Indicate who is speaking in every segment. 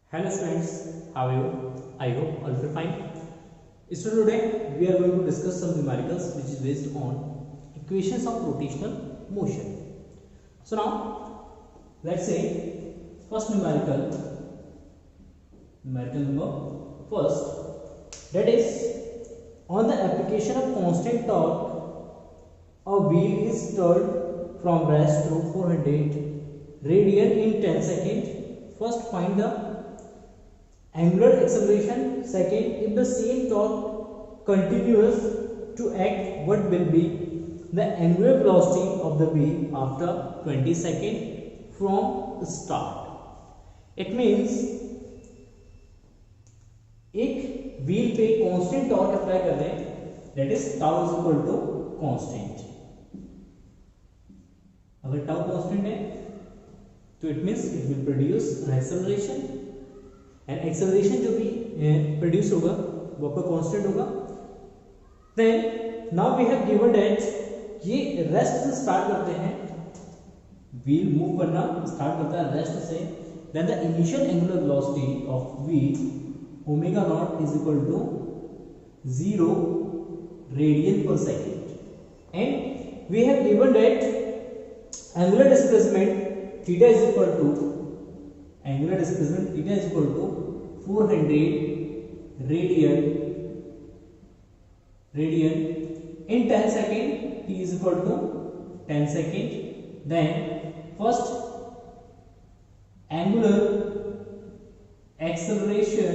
Speaker 1: Hello students, how are you? I hope all feel fine. So today we are going to discuss some numericals which is based on equations of rotational motion. So now let's say first numerical number first, that is on the application of constant torque a wheel is turned from rest through 400 radian in 10 seconds. First find the angular acceleration. Second, if the same torque continues to act, what will be the angular velocity of the wheel after 20 seconds from start? It means एक wheel पे constant torque apply कर रहे हैं, that is tau is equal to constant. अगर tau constant है तो it means it will produce an acceleration, and acceleration जो भी प्रोड्यूस होगा वो आपका कांस्टेंट होगा. Then now we have given that ये रेस्ट से स्टार्ट करते हैं, व्हील मूव करना स्टार्ट करता है रेस्ट से. Then the initial angular velocity of wheel omega naught is equal to 0 radian per second, and we have given that angular displacement theta is equal to 400 radian in 10 second. T is equal to 10 second. Then first angular acceleration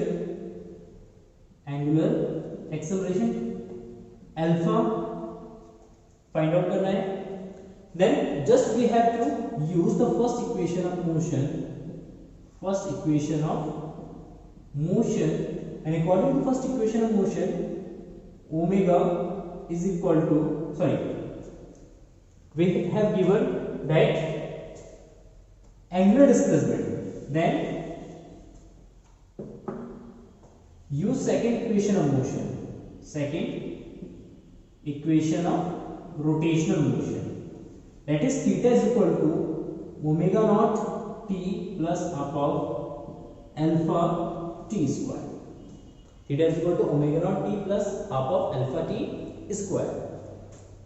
Speaker 1: alpha find out करना है. Then just we have to use the first equation of motion, and according to first equation of motion, omega is equal to, we have given that angular displacement. Then use second equation of motion, second equation of rotational motion, that is theta is equal to omega naught t plus half of alpha t square. Theta is equal to omega naught t plus half of alpha t square.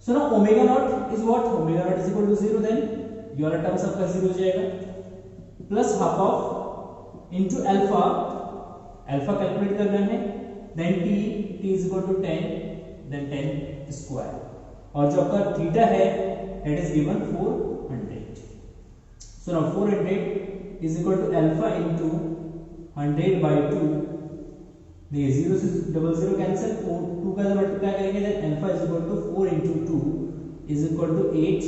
Speaker 1: So now omega naught is what? Omega naught is equal to 0. Then your term सबका 0 हो जाएगा, plus half of into alpha calculate करना है. then t is equal to 10, then 10 square, और जो आपका theta है that is given 400. So now 400 is equal to alpha into 100 by 2. देखिए 0 से 00 कैंसिल, 2 का मल्टीप्लाई करेंगे, then alpha is equal to 4 into 2 is equal to 8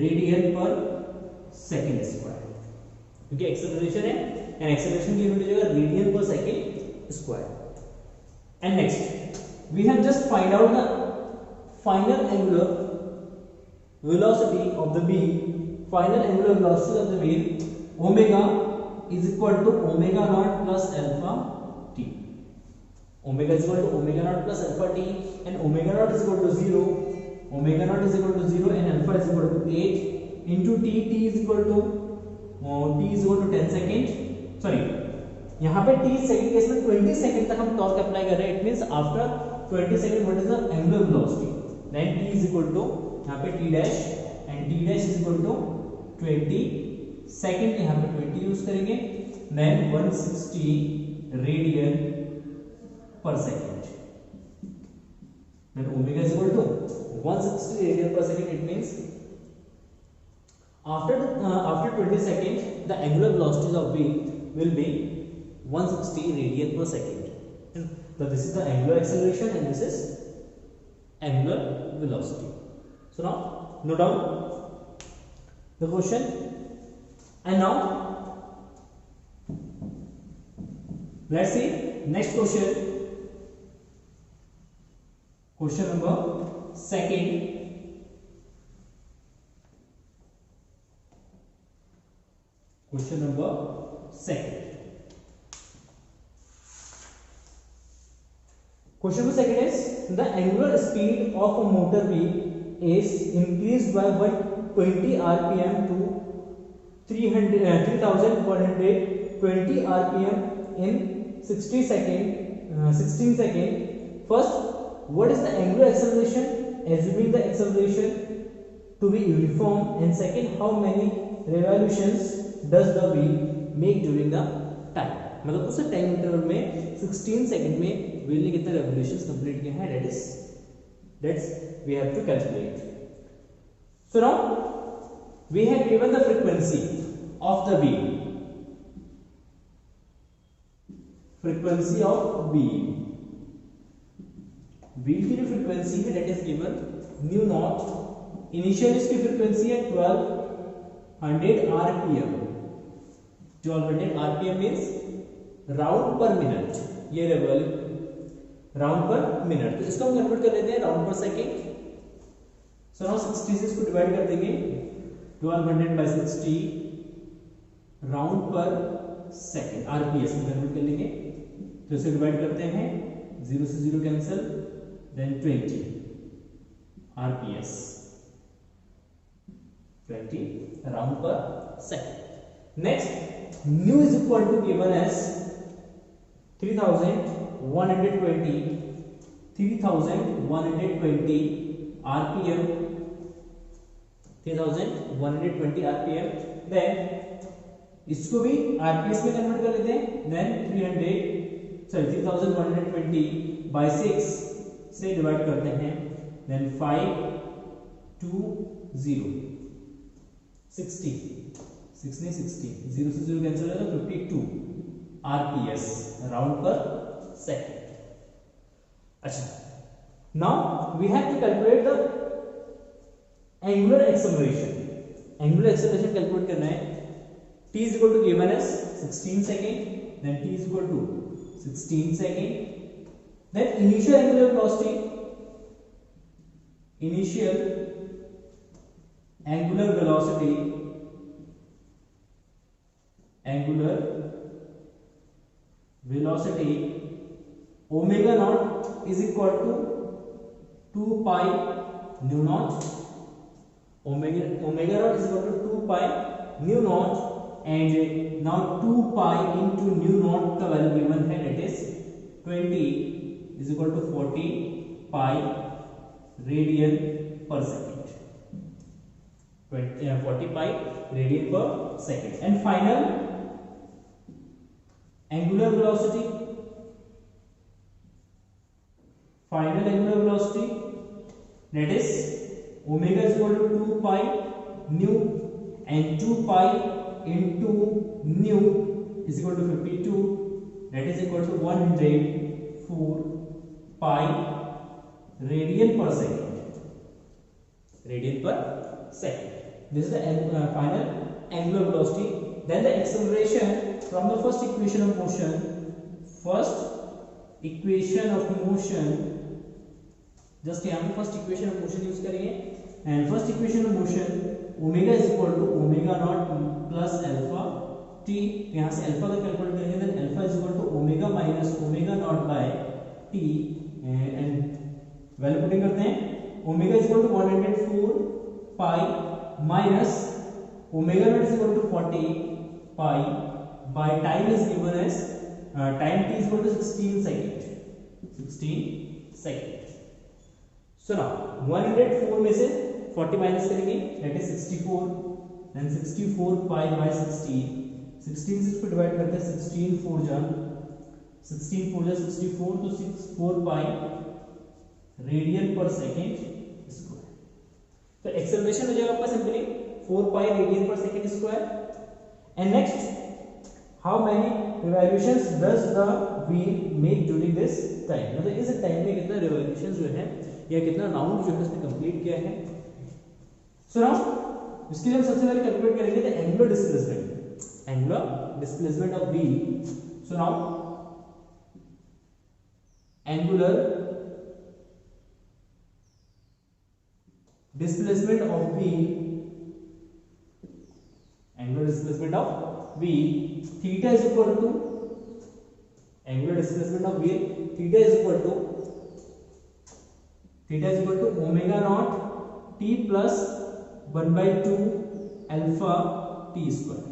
Speaker 1: radian per second square, क्योंकि acceleration है एंड एक्सेलरेशन की यूनिट हो जाएगा radian per second square. And next we have just find out the final angular velocity of the wheel. Final angular velocity of the wheel omega is equal to omega naught plus alpha t. Omega is equal to omega naught plus alpha t, and omega naught is equal to 0. Omega naught is equal to 0 and alpha is equal to 8 into t. T is equal to 10 second. Sorry, यहाँ पे t second case में 20 second तक हम torque apply कर रहे हैं. It means after 20 second what is the angular velocity. Then t is equal to यहाँ पे t dash, and t dash is equal to 20 second, यहाँ पे 20 यूज करेंगे. Then 160 radian per second. Then omega is equal to 160 radian per second. It means after 20 seconds the angular velocity of wheel will be 160 radian per second. And so this is the angular acceleration and this is angular velocity. So now note down the question, and now let's see next question. Question number second. Question number second. Question number second is the angular speed of a motor wheel is increased by 120 rpm to 3100 20 rpm in 16 second. First, what is the angular acceleration? Assuming the acceleration to be uniform, and second, how many revolutions does the wheel make during the time? मतलब उस time interval में 16 second में wheel ने कितने revolutions complete किए हैं, that's we have to calculate. So now we have given the frequency of the wheel. Frequency of wheel की जो फ्रीक्वेंसी है that is given new not. Initial इसकी फ्रीक्वेंसी है 1200 आरपीएम. 1200 आरपीएम मींस राउंड पर minute. ये round पर minute, तो इसको हम कन्वर्ट कर लेते हैं राउंड पर सेकेंड. सो नाउ 66 को डिवाइड कर देंगे 1200 बाय 60 राउंड पर सेकेंड आरपीएस में कन्वर्ट कर लेंगे. तो इसे डिवाइड करते हैं, 0 से 0 cancel, then 20 rps, 20 round per second. Next, nu is equal to given as 3120 rpm, 3120 rpm. then इसको भी rps में कन्वर्ट कर लेते हैं, then 3120 by 6 से डिवाइड करते हैं, then 5 2 0 60, 6 ने 60, 0 से 0 कैंसिल हो जाएगा, 52 rps राउंड पर सेकंड. अच्छा, now we have to calculate the angular acceleration. Angular acceleration calculate करना है. t is equal to given as 16 second, then t is equal to 16 second. Then initial angular velocity omega naught is equal to 2 pi nu naught. Omega naught is equal to 2 pi nu naught, and now 2 pi into nu naught का value given है, that is 20 is equal to 40 pi radian per second. 40 pi radian per second. And final angular velocity, that is omega is equal to 2 pi nu, and 2 pi into nu is equal to 52, that is equal to 104 pi radian per second. This is the final angular velocity. Then the acceleration from the first equation of motion, just यहाँ पे first equation of motion use करेंगे, and first equation of motion omega is equal to omega naught plus alpha t. यहाँ से alpha का calculate करेंगे, then alpha is equal to omega minus omega naught by t, and value putting करते हैं. Omega is equal to 104 pi minus omega naught is equal to 40 pi by time is given as time t is equal to 16 second. So now 104 में से 40 minus करेंगे, that is 64, then 64 pi by 16 से इसको divide करते हैं, 16 4 जा 64, तो 64 pi radian per second square. तो एक्सेलरेशन हो जाएगा आपका simply 4 pi radian per second square. And next, how many revolutions does the wheel make during this time, मतलब इस टाइम में कितना रिवॉल्यूशंस जो है या कितना राउंड जो है इसने कंप्लीट किया है. सो नाउ इसके लिए हम सबसे पहले कैलकुलेट करेंगे the angular displacement of wheel. So now angular displacement of wheel, theta is equal to angular displacement of wheel, theta is equal to omega naught t plus 1/2 alpha t square.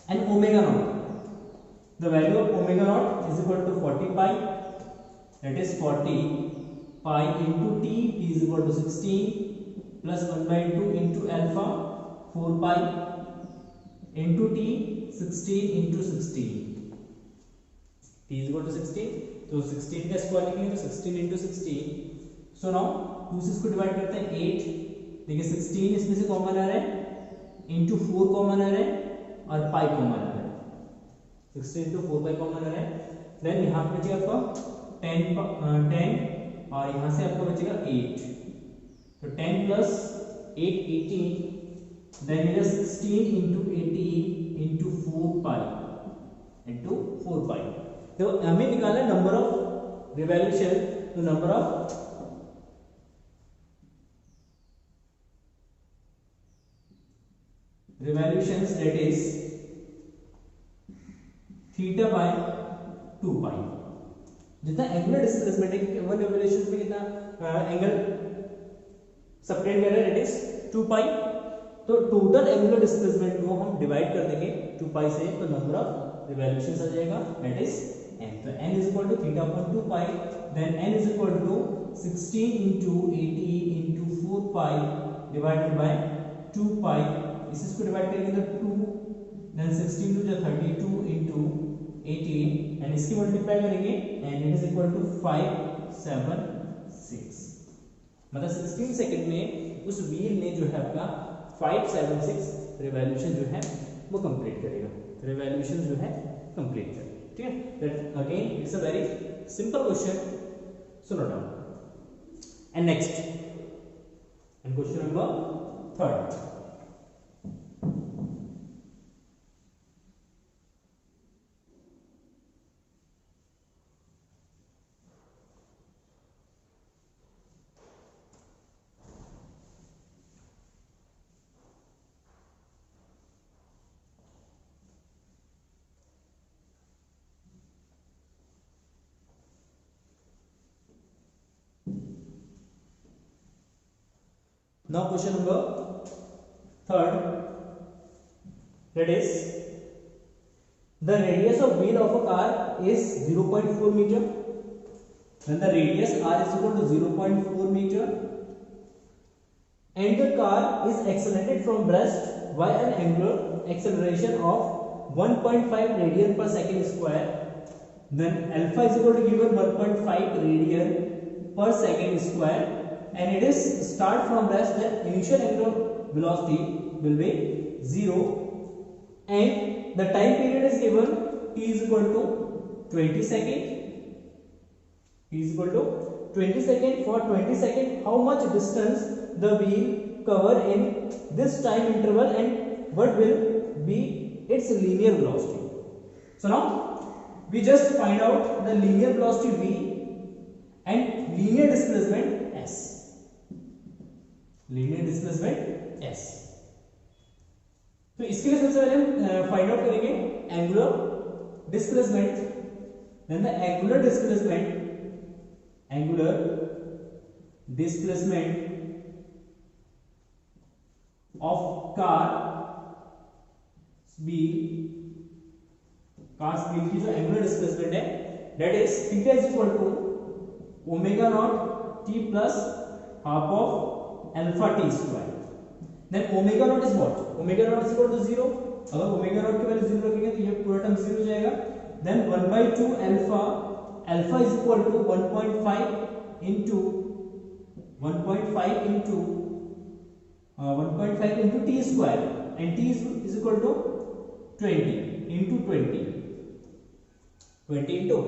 Speaker 1: And omega naught the value of omega naught is equal to 40 pi, that is 40 pi into t, t is equal to 16 plus 1 by 2 into alpha 4 pi into t, 16 into 16, t is equal to 16, तो 16 का square लिखेंगे तो 16 into 16. So now 2 से इसको divide करते हैं 8, देखिए 16 इसमें से कॉमन आ रहा है, इंटू 4 कॉमन आ रहा है और पाई कॉमन आ रहा है, 16 into 4 पाई कॉमन आ रहा है. देन यहाँ पे बचेगा आपका 10 और यहाँ से आपका बचेगा 8, तो 10 plus 8 18, then it is 16 into 18 into 4 pi into 4 pi. तो हमें निकालना है नंबर ऑफ रिवॉल्यूशन, तो number of revolutions, that is theta by 2 pi. जितना एंगुलर डिस्प्लेसमेंट है वन रिवॉल्यूशन में कितना एंगल सबटेंड कर रहे हैं, that is 2 pi. तो टोटल एंगुलर डिस्प्लेसमेंट को हम डिवाइड कर देंगे 2 pi से, तो नंबर ऑफ रिवॉल्यूशंस आ जाएगा, that is n. तो n is equal to theta upon 2 pi, then n is equal to 16 into 18 into 4 pi divided by 2 pi. इसको डिवाइड करेंगे तो 2, देन 16 टू 32 into 18 एंड इसकी मल्टीप्लाई करेंगे and it is equal to 576. मतलब 16 second में उस wheel ने जो है आपका 576 रिवॉल्यूशन जो है वो कंप्लीट करेगा, रिवॉल्यूशन जो है कंप्लीट करेगा. ठीक है, that again it's a very simple question. So note down and next and question number 3. Now question number 3, that is the radius of wheel of a car is 0.4 meter. When the radius r is equal to 0.4 meter and the car is accelerated from rest by an angular acceleration of 1.5 radian per second square, then alpha is equal to given 1.5 radian per second square and it is start from rest, then initial angular velocity will be 0 and the time period is given t is equal to 20 second. T is equal to 20 second. For 20 second, how much distance the wheel cover in this time interval and what will be its linear velocity. So now we just find out the linear velocity v and linear displacement s. Linear displacement s. तो इसके लिए सबसे पहले हम find out करेंगे angular displacement. Then the angular displacement of car wheel की जो angular displacement है, that is theta is equal to omega naught t plus half of alpha t square. Then omega naught is what? Omega naught is equal to 0. अगर omega naught की value 0 रखेंगे तो ये पूरा term 0 हो जाएगा. Then 1 by 2 alpha is equal to 1.5 into 1.5 into t square and t is equal to 20 into 20 into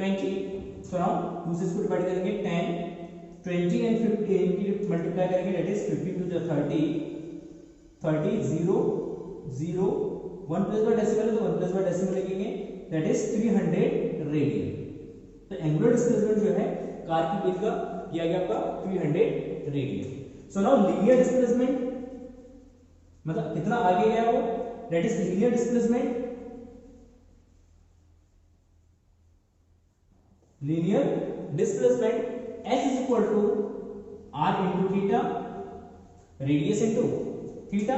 Speaker 1: 20. So now 2 से इसको डिवाइड करेंगे 10, 20 and 15 की मल्टीप्लाई करेंगे, that is 15 to the 30 0 0 1 plus by decimal है तो 1 प्लस बाय डेसिमल लिखेंगे, that is 300 radian. तो angular displacement जो है कार की व्हील का किया गया आपका 300 radian. So now linear displacement मतलब कितना आगे गया वो, that is linear displacement s is equal to r into theta, radius into theta.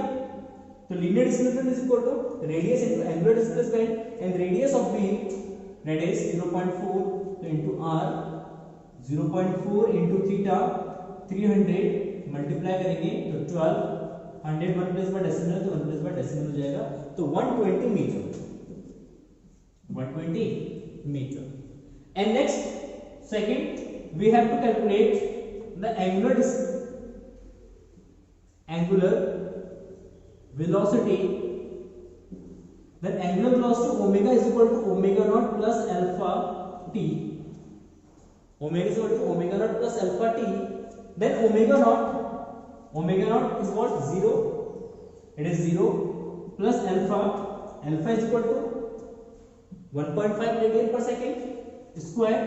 Speaker 1: तो linear displacement is equal to radius into angular displacement. and radius of wheel that is 0.4 so into r 0.4 into theta 300 multiply करेंगे तो 12 100 1 place by decimal तो 1 place by decimal हो जाएगा तो 120 metre 120 meter. And next, second, we have to calculate the angular velocity. Then angular velocity omega is equal to omega naught plus alpha t. Omega is equal to omega naught plus alpha t. Then omega naught is what? 0. It is 0 plus alpha. Alpha is equal to 1.5 radian per second square.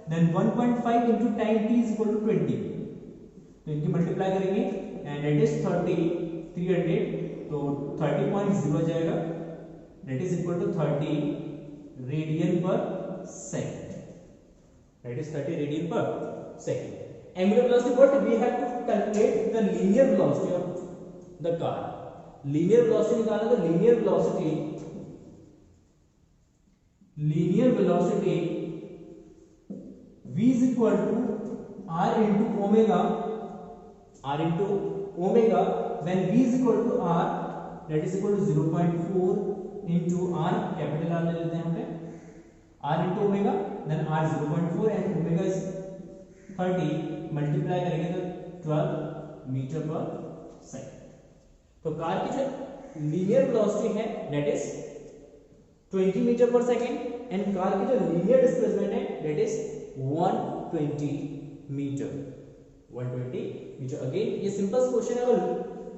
Speaker 1: Then 1.5 into time t is equal to 20. तो इनकी multiply करेंगे and that is 30 300 तो 30.0 जाएगा. That is equal to 30 radian per second. That is 30 radian per second. Angular velocity, what we have to calculate the linear velocity of the car. Linear velocity निकालना तो linear velocity v is equal to r into omega when v is equal to r that is equal to 0.4 into r capital R ले लेते हैं यहाँ पे r into omega then r 0.4 and omega is 30 multiply करेंगे तो 12 metre पर second. तो car की जो लीनियर वेलोसिटी है that is 20 मीटर पर सेकंड एंड कार की जो लीनियर डिस्प्लेसमेंट है that is 120 मीटर. अगेन ये सिंपल क्वेश्चन है. अगर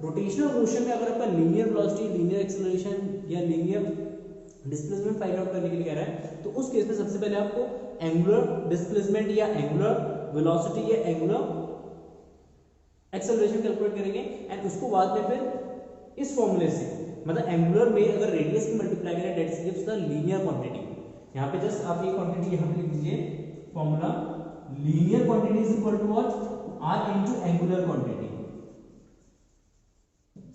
Speaker 1: रोटेशनल मोशन में अगर आपका लीनियर वेलोसिटी, लीनियर एक्सेलरेशन या लीनियर डिस्प्लेसमेंट फाइंड आउट करने के लिए कह रहा है तो उस केस में सबसे पहले आपको एंगुलर डिस्प्लेसमेंट या एंगुलर वेलोसिटी या एंगुलर एक्सेलरेशन कैलकुलेट करेंगे एंड उसको बाद में फिर इस फॉर्मूले से मतलब एंगुलर में अगर रेडियस की मल्टीप्लाई करें that gives the linear quantity. यहाँ पे जस्ट आप ये क्वांटिटी यहाँ पे लिख दीजिए formula linear quantity is equal to what r into angular quantity.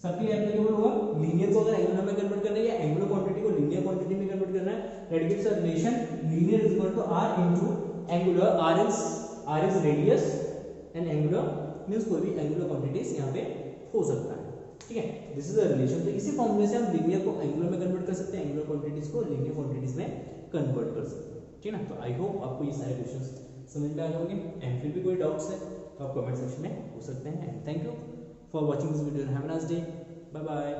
Speaker 1: सबके लिए एप्लीकेबल होगा. लीनियर को अगर एंगुलर में कन्वर्ट करना है या एंगुलर क्वांटिटी को लीनियर क्वांटिटी में कन्वर्ट करना है that gives a relation linear is equal to r into angular. r is radius and angular means कोई भी एंगुलर क्वांटिटीज यहाँ पे हो सकता है. ठीक है, दिस इज अ रिलेशन. तो इसी फॉर्मूले से हम लीनियर को एंगुलर में कन्वर्ट कर सकते हैं, एंगुलर क्वांटिटीज को लीनियर क्वांटिटीज में कन्वर्ट कर सकते हैं. ठीक है ना. तो आई होप आपको ये सारे क्वेश्चंस समझ में आ गए होंगे एंड फिर भी कोई डाउट्स है तो आप कमेंट सेक्शन में पूछ सकते हैं. And thank you for watching this video. Have a nice day. Bye bye.